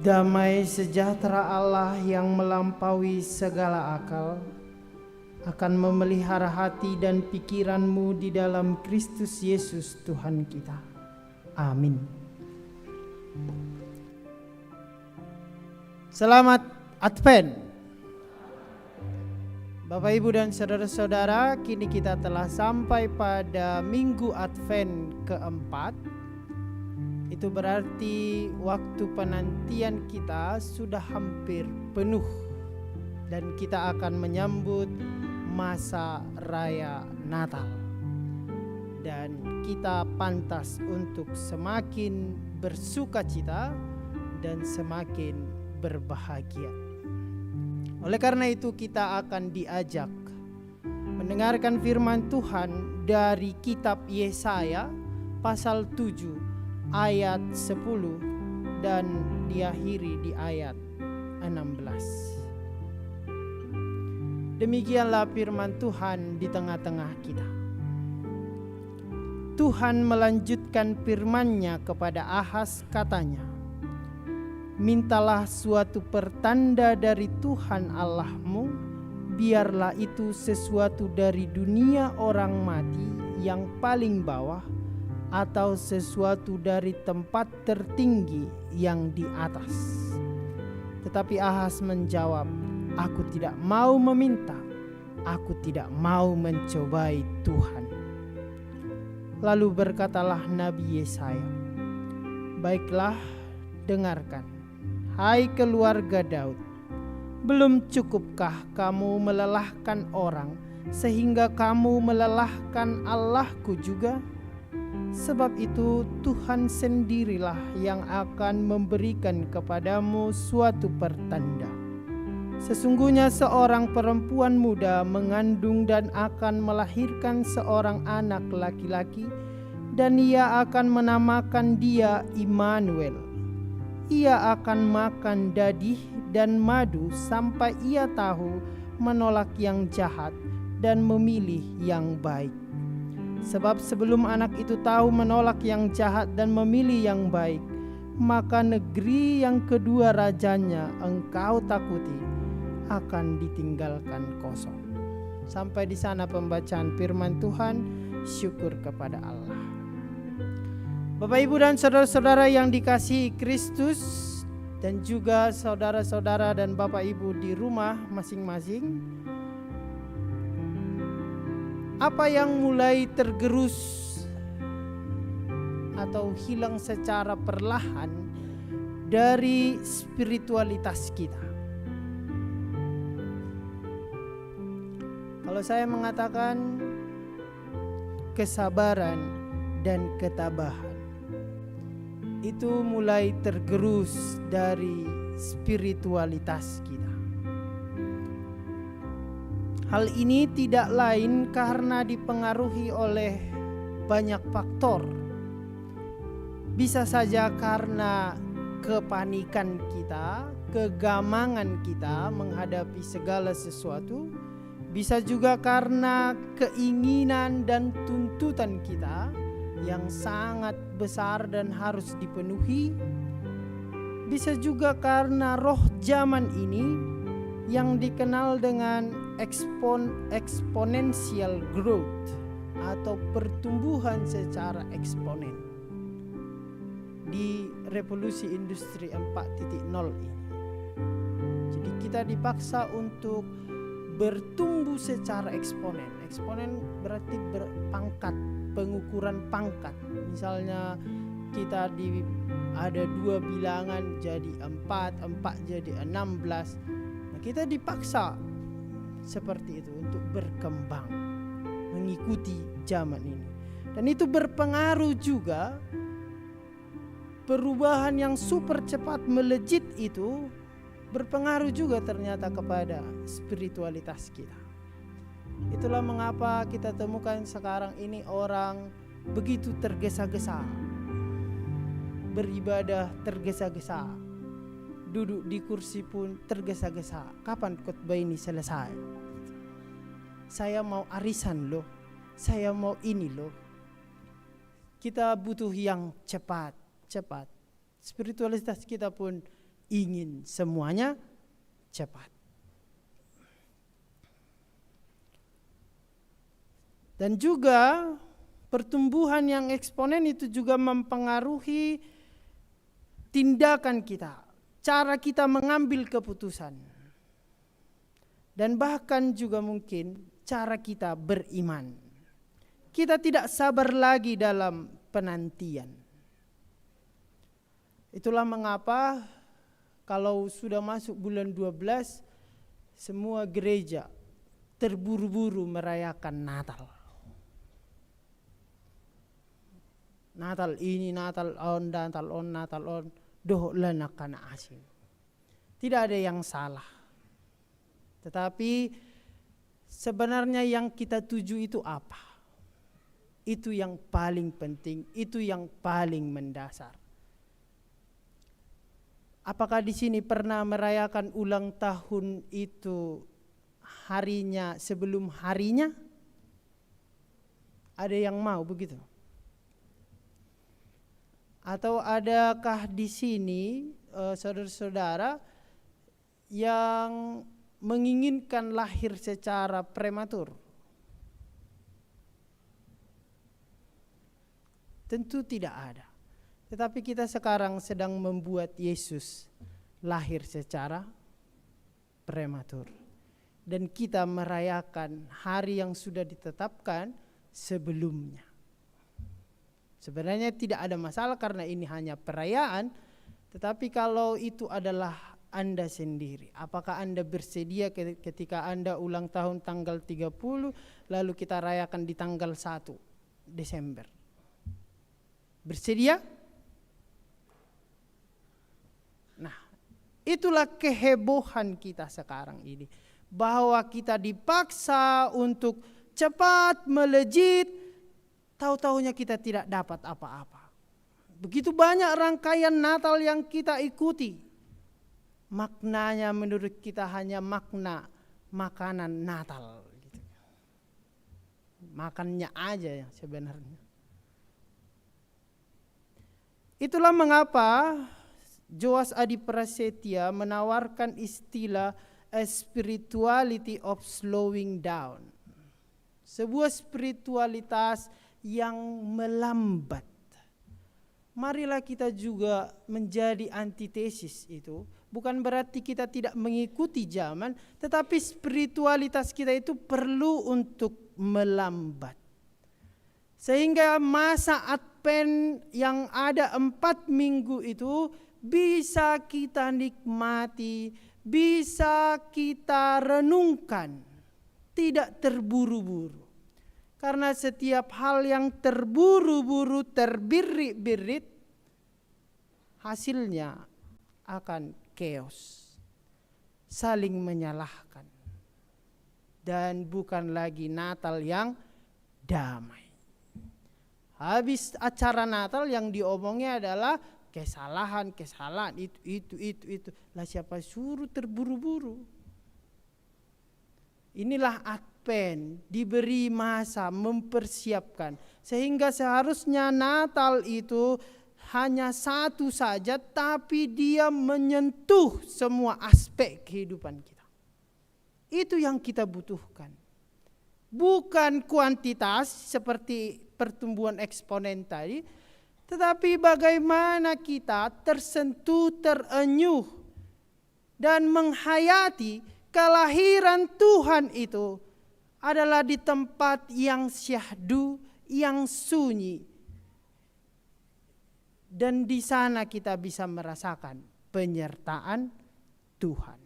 Damai sejahtera Allah yang melampaui segala akal akan memelihara hati dan pikiranmu di dalam Kristus Yesus Tuhan kita. Amin. Selamat Advent. Bapak, Ibu, dan saudara-saudara, kini kita telah sampai pada Minggu Advent keempat. Itu berarti waktu penantian kita sudah hampir penuh dan kita akan menyambut masa raya Natal. Dan kita pantas untuk semakin bersukacita dan semakin berbahagia. Oleh karena itu kita akan diajak mendengarkan firman Tuhan dari kitab Yesaya pasal 7 ayat 10 dan diakhiri di ayat 16. Demikianlah firman Tuhan di tengah-tengah kita. Tuhan melanjutkan firman-Nya kepada Ahaz, katanya, "Mintalah suatu pertanda dari Tuhan Allahmu, biarlah itu sesuatu dari dunia orang mati yang paling bawah, atau sesuatu dari tempat tertinggi yang di atas." Tetapi Ahaz menjawab, "Aku tidak mau meminta, aku tidak mau mencobai Tuhan." Lalu berkatalah Nabi Yesaya, "Baiklah, dengarkan, hai keluarga Daud. Belum cukupkah kamu melelahkan orang, sehingga kamu melelahkan Allahku juga? Sebab itu Tuhan sendirilah yang akan memberikan kepadamu suatu pertanda. Sesungguhnya seorang perempuan muda mengandung dan akan melahirkan seorang anak laki-laki, dan ia akan menamakan dia Immanuel. Ia akan makan dadih dan madu sampai ia tahu menolak yang jahat dan memilih yang baik. Sebab sebelum anak itu tahu menolak yang jahat dan memilih yang baik, maka negeri yang kedua rajanya engkau takuti akan ditinggalkan kosong." Sampai di sana pembacaan firman Tuhan. Syukur kepada Allah. Bapak, Ibu, dan saudara-saudara yang dikasihi Kristus, dan juga saudara-saudara dan Bapak Ibu di rumah masing-masing, apa yang mulai tergerus atau hilang secara perlahan dari spiritualitas kita? Kalau saya mengatakan kesabaran dan ketabahan, itu mulai tergerus dari spiritualitas kita. Hal ini tidak lain karena dipengaruhi oleh banyak faktor. Bisa saja karena kepanikan kita, kegamangan kita menghadapi segala sesuatu. Bisa juga karena keinginan dan tuntutan kita yang sangat besar dan harus dipenuhi. Bisa juga karena roh zaman ini yang dikenal dengan exponential growth atau pertumbuhan secara eksponen di revolusi industri 4.0 ini. Jadi kita dipaksa untuk bertumbuh secara eksponen. Eksponen berarti berpangkat, pengukuran pangkat. Misalnya kita ada 2 bilangan jadi 4 jadi 16. Kita dipaksa seperti itu untuk berkembang mengikuti zaman ini. Dan itu berpengaruh juga, perubahan yang super cepat melejit itu berpengaruh juga ternyata kepada spiritualitas kita. Itulah mengapa kita temukan sekarang ini orang begitu tergesa-gesa, beribadah tergesa-gesa, duduk di kursi pun tergesa-gesa. Kapan khotbah ini selesai? Saya mau arisan loh, saya mau ini loh. Kita butuh yang cepat. Spiritualitas kita pun ingin semuanya cepat. Dan juga pertumbuhan yang eksponen itu juga mempengaruhi tindakan kita, cara kita mengambil keputusan. Dan bahkan juga mungkin cara kita beriman. Kita tidak sabar lagi dalam penantian. Itulah mengapa kalau sudah masuk bulan 12, semua gereja terburu-buru merayakan Natal. Natal ini, Natal on, Natal on, doh lenak kana asing. Tidak ada yang salah. Tetapi sebenarnya yang kita tuju itu apa? Itu yang paling penting, itu yang paling mendasar. Apakah di sini pernah merayakan ulang tahun itu harinya sebelum harinya? Ada yang mau begitu? Atau adakah di sini saudara-saudara yang menginginkan lahir secara prematur? Tentu tidak ada. Tetapi kita sekarang sedang membuat Yesus lahir secara prematur. Dan kita merayakan hari yang sudah ditetapkan sebelumnya. Sebenarnya tidak ada masalah karena ini hanya perayaan. Tetapi kalau itu adalah Anda sendiri, apakah Anda bersedia ketika Anda ulang tahun tanggal 30 lalu kita rayakan di tanggal 1 Desember? Bersedia? Nah, itulah kehebohan kita sekarang ini, bahwa kita dipaksa untuk cepat melejit, tahu-tahunya kita tidak dapat apa-apa. Begitu banyak rangkaian Natal yang kita ikuti, maknanya menurut kita hanya makna makanan Natal gitu. Makannya aja ya sebenarnya. Itulah mengapa Joas Adi Prasetya menawarkan istilah a spirituality of slowing down. Sebuah spiritualitas yang melambat. Marilah kita juga menjadi antitesis itu. Bukan berarti kita tidak mengikuti zaman, tetapi spiritualitas kita itu perlu untuk melambat. Sehingga masa Advent yang ada 4 minggu itu bisa kita nikmati, bisa kita renungkan, tidak terburu-buru. Karena setiap hal yang terburu-buru, terbirit-birit, hasilnya akan chaos, saling menyalahkan, dan bukan lagi Natal yang damai. Habis acara Natal yang diomongnya adalah kesalahan itu. Lah siapa suruh terburu-buru? Inilah Advent, diberi masa mempersiapkan. Sehingga seharusnya Natal itu hanya satu saja, tapi dia menyentuh semua aspek kehidupan kita. Itu yang kita butuhkan. Bukan kuantitas seperti pertumbuhan eksponen tadi, tetapi bagaimana kita tersentuh, terenyuh, dan menghayati kelahiran Tuhan itu adalah di tempat yang syahdu, yang sunyi. Dan di sana kita bisa merasakan penyertaan Tuhan.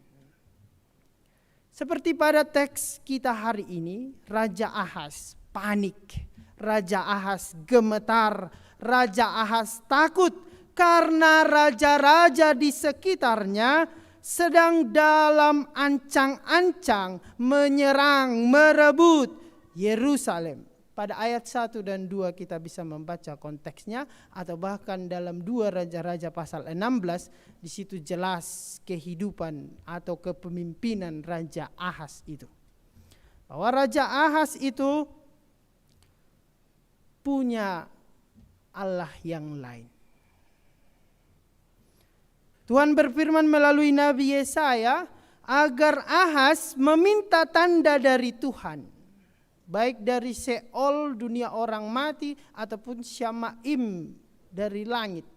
Seperti pada teks kita hari ini, Raja Ahaz panik, Raja Ahaz gemetar, Raja Ahaz takut karena raja-raja di sekitarnya sedang dalam ancang-ancang menyerang, merebut Yerusalem. Pada ayat 1 dan 2 kita bisa membaca konteksnya, atau bahkan dalam 2 Raja-Raja pasal 16, di situ jelas kehidupan atau kepemimpinan Raja Ahaz itu. Bahwa Raja Ahaz itu punya Allah yang lain. Tuhan berfirman melalui Nabi Yesaya agar Ahaz meminta tanda dari Tuhan. Baik dari Seol, dunia orang mati, ataupun Syamaim dari langit.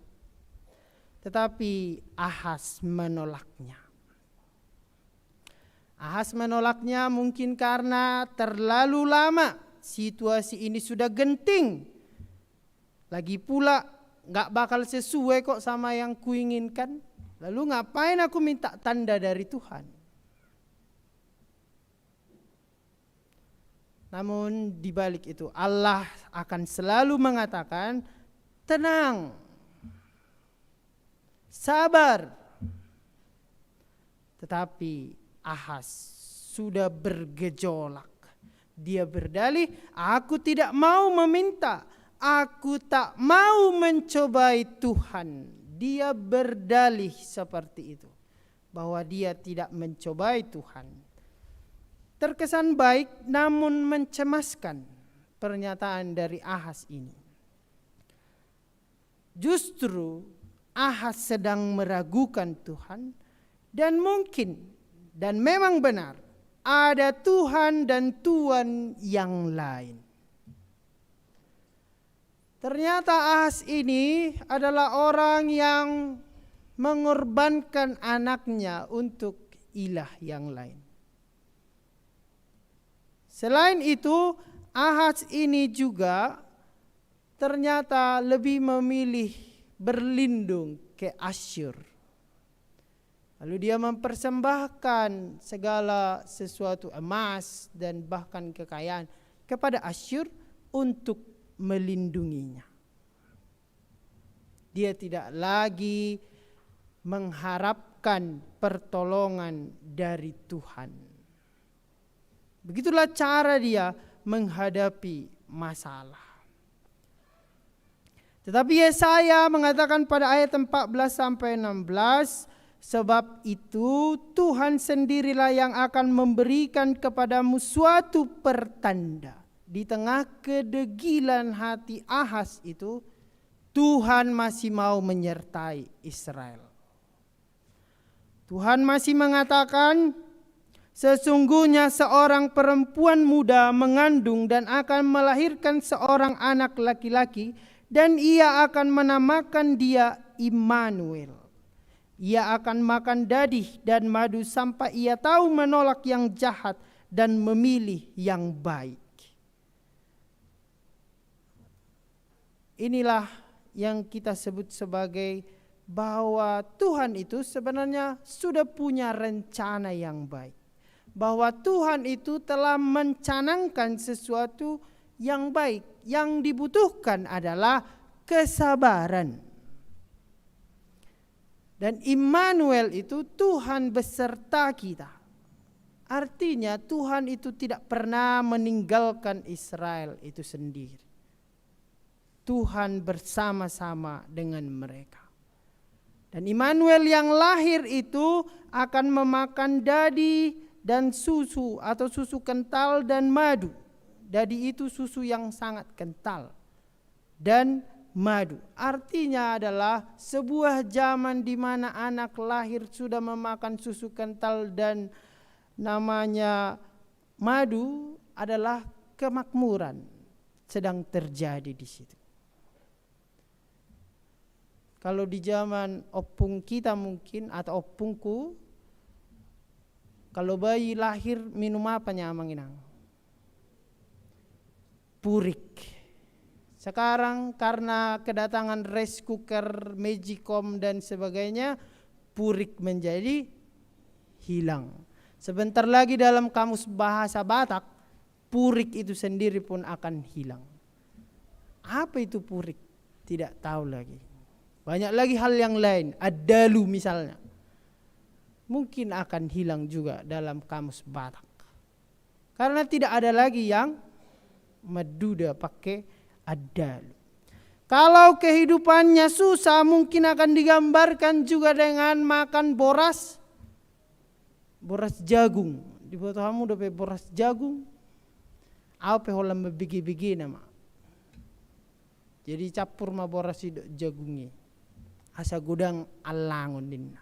Tetapi Ahaz menolaknya. Ahaz menolaknya mungkin karena terlalu lama. Situasi ini sudah genting. Lagi pula gak bakal sesuai kok sama yang kuinginkan. Lalu ngapain aku minta tanda dari Tuhan? Namun di balik itu Allah akan selalu mengatakan, tenang, sabar. Tetapi Ahaz sudah bergejolak. Dia berdalih, aku tidak mau meminta, aku tak mau mencobai Tuhan. Dia berdalih seperti itu, bahwa dia tidak mencobai Tuhan. Terkesan baik namun mencemaskan pernyataan dari Ahaz ini. Justru Ahaz sedang meragukan Tuhan, dan mungkin dan memang benar ada Tuhan dan tuan yang lain. Ternyata Ahaz ini adalah orang yang mengorbankan anaknya untuk ilah yang lain. Selain itu, Ahaz ini juga ternyata lebih memilih berlindung ke Asyur. Lalu dia mempersembahkan segala sesuatu, emas dan bahkan kekayaan kepada Asyur untuk melindunginya. Dia tidak lagi mengharapkan pertolongan dari Tuhan. Begitulah cara dia menghadapi masalah. Tetapi Yesaya mengatakan pada ayat 14 sampai 16, sebab itu Tuhan sendirilah yang akan memberikan kepadamu suatu pertanda. Di tengah kedegilan hati Ahaz itu, Tuhan masih mau menyertai Israel. Tuhan masih mengatakan, sesungguhnya seorang perempuan muda mengandung dan akan melahirkan seorang anak laki-laki, dan ia akan menamakan dia Immanuel. Ia akan makan dadih dan madu sampai ia tahu menolak yang jahat dan memilih yang baik. Inilah yang kita sebut sebagai bahwa Tuhan itu sebenarnya sudah punya rencana yang baik. Bahwa Tuhan itu telah mencanangkan sesuatu yang baik. Yang dibutuhkan adalah kesabaran. Dan Immanuel itu Tuhan beserta kita. Artinya Tuhan itu tidak pernah meninggalkan Israel itu sendiri. Tuhan bersama-sama dengan mereka. Dan Immanuel yang lahir itu akan memakan dadi dan susu atau susu kental dan madu. Dadi itu susu yang sangat kental dan madu. Artinya adalah sebuah zaman di mana anak lahir sudah memakan susu kental dan namanya madu adalah kemakmuran sedang terjadi di situ. Kalau di zaman opung kita mungkin atau opungku, kalau bayi lahir minum apa nyamang inang? Purik. Sekarang karena kedatangan rice cooker, magicom dan sebagainya, purik menjadi hilang. Sebentar lagi dalam kamus bahasa Batak, purik itu sendiri pun akan hilang. Apa itu purik? Tidak tahu lagi. Banyak lagi hal yang lain, adalu misalnya. Mungkin akan hilang juga dalam kamus Batak. Karena tidak ada lagi yang meduda pakai adalu. Kalau kehidupannya susah mungkin akan digambarkan juga dengan makan boras jagung. Di botohamu dapat boras jagung. Apa holam begi-begi nama. Jadi campur ma boras jagungnya. asa gudang alangon dinna.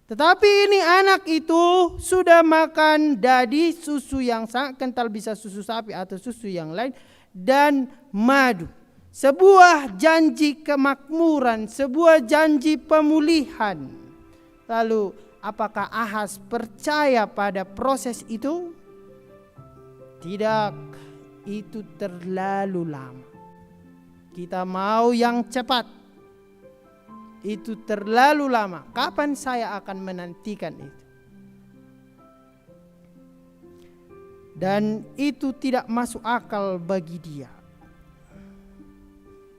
Tetapi ini anak itu sudah makan dadi, susu yang sangat kental, bisa susu sapi atau susu yang lain, dan madu. Sebuah janji kemakmuran, sebuah janji pemulihan. Lalu apakah Ahaz percaya pada proses itu? Tidak, itu terlalu lama. Kita mau yang cepat. Itu terlalu lama. Kapan saya akan menantikan itu? Dan itu tidak masuk akal bagi dia.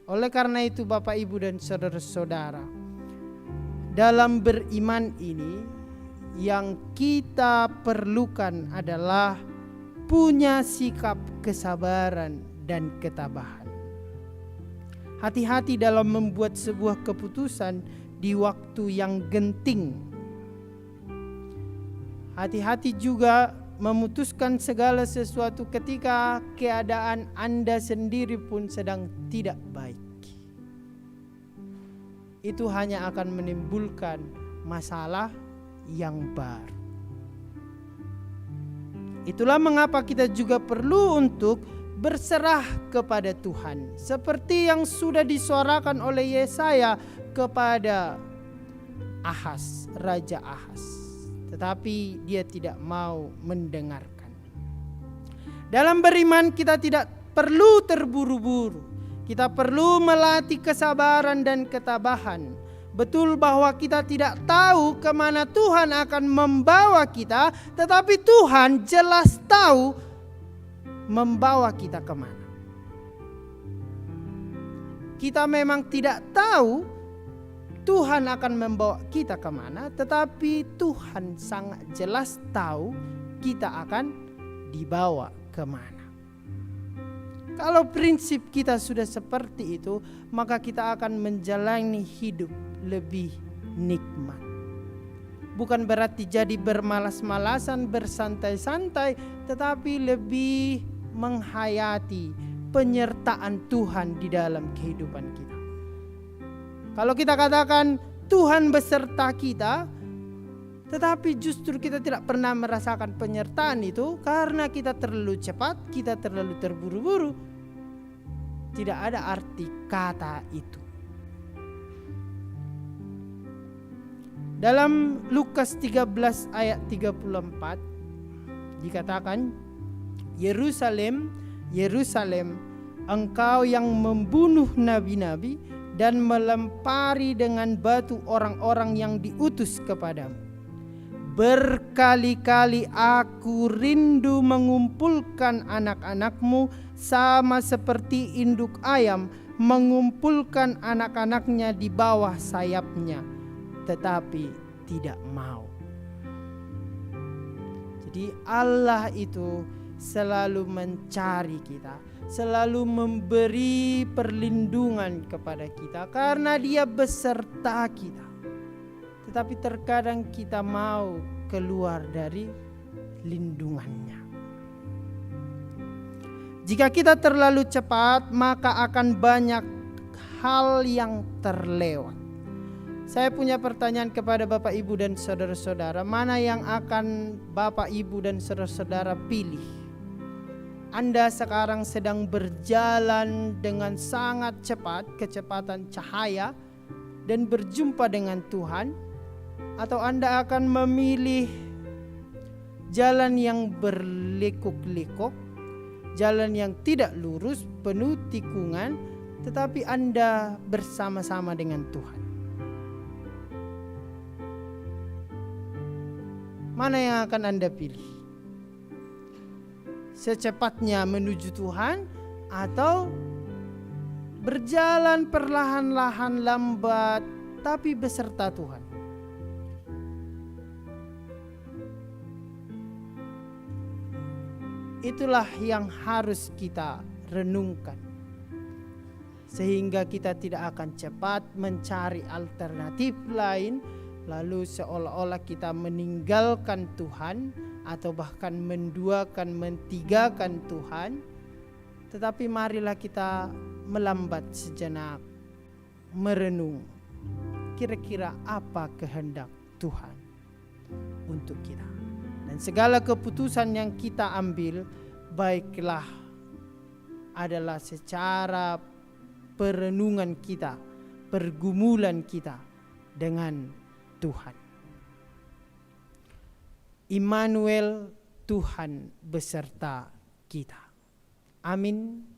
Oleh karena itu Bapak Ibu dan saudara-saudara, dalam beriman ini yang kita perlukan adalah punya sikap kesabaran dan ketabahan. Hati-hati dalam membuat sebuah keputusan di waktu yang genting. Hati-hati juga memutuskan segala sesuatu ketika keadaan Anda sendiri pun sedang tidak baik. Itu hanya akan menimbulkan masalah yang baru. Itulah mengapa kita juga perlu untuk berserah kepada Tuhan, seperti yang sudah disuarakan oleh Yesaya kepada Ahaz, Raja Ahaz. Tetapi dia tidak mau mendengarkan. Dalam beriman kita tidak perlu terburu-buru. Kita perlu melatih kesabaran dan ketabahan. Betul bahwa kita tidak tahu kemana Tuhan akan membawa kita, tetapi Tuhan jelas tahu membawa kita kemana. Kita memang tidak tahu Tuhan akan membawa kita kemana, tetapi Tuhan sangat jelas tahu kita akan dibawa kemana. Kalau prinsip kita sudah seperti itu, maka kita akan menjalani hidup lebih nikmat. Bukan berarti jadi bermalas-malasan, bersantai-santai, tetapi lebih menghayati penyertaan Tuhan di dalam kehidupan kita. Kalau kita katakan Tuhan beserta kita, tetapi justru kita tidak pernah merasakan penyertaan itu karena kita terlalu cepat, kita terlalu terburu-buru, tidak ada arti kata itu. Dalam Lukas 13 ayat 34 dikatakan, Yerusalem, Yerusalem, engkau yang membunuh nabi-nabi dan melempari dengan batu orang-orang yang diutus kepadamu. Berkali-kali aku rindu mengumpulkan anak-anakmu sama seperti induk ayam mengumpulkan anak-anaknya di bawah sayapnya, tetapi tidak mau. Jadi Allah itu selalu mencari kita, selalu memberi perlindungan kepada kita karena Dia beserta kita. Tetapi terkadang kita mau keluar dari lindungannya. Jika kita terlalu cepat, maka akan banyak hal yang terlewat. Saya punya pertanyaan kepada Bapak Ibu dan saudara-saudara, mana yang akan Bapak Ibu dan saudara-saudara pilih? Anda sekarang sedang berjalan dengan sangat cepat, kecepatan cahaya, dan berjumpa dengan Tuhan, atau Anda akan memilih jalan yang berlekuk-lekuk, jalan yang tidak lurus, penuh tikungan, tetapi Anda bersama-sama dengan Tuhan? Mana yang akan Anda pilih? Secepatnya menuju Tuhan atau berjalan perlahan-lahan lambat tapi beserta Tuhan? Itulah yang harus kita renungkan, sehingga kita tidak akan cepat mencari alternatif lain, lalu seolah-olah kita meninggalkan Tuhan atau bahkan menduakan, mentigakan Tuhan, Tetapi marilah kita melambat sejenak, merenung kira-kira apa kehendak Tuhan untuk kita. Dan segala keputusan yang kita ambil, baiklah adalah secara perenungan kita, pergumulan kita dengan Tuhan. Immanuel, Tuhan beserta kita. Amin.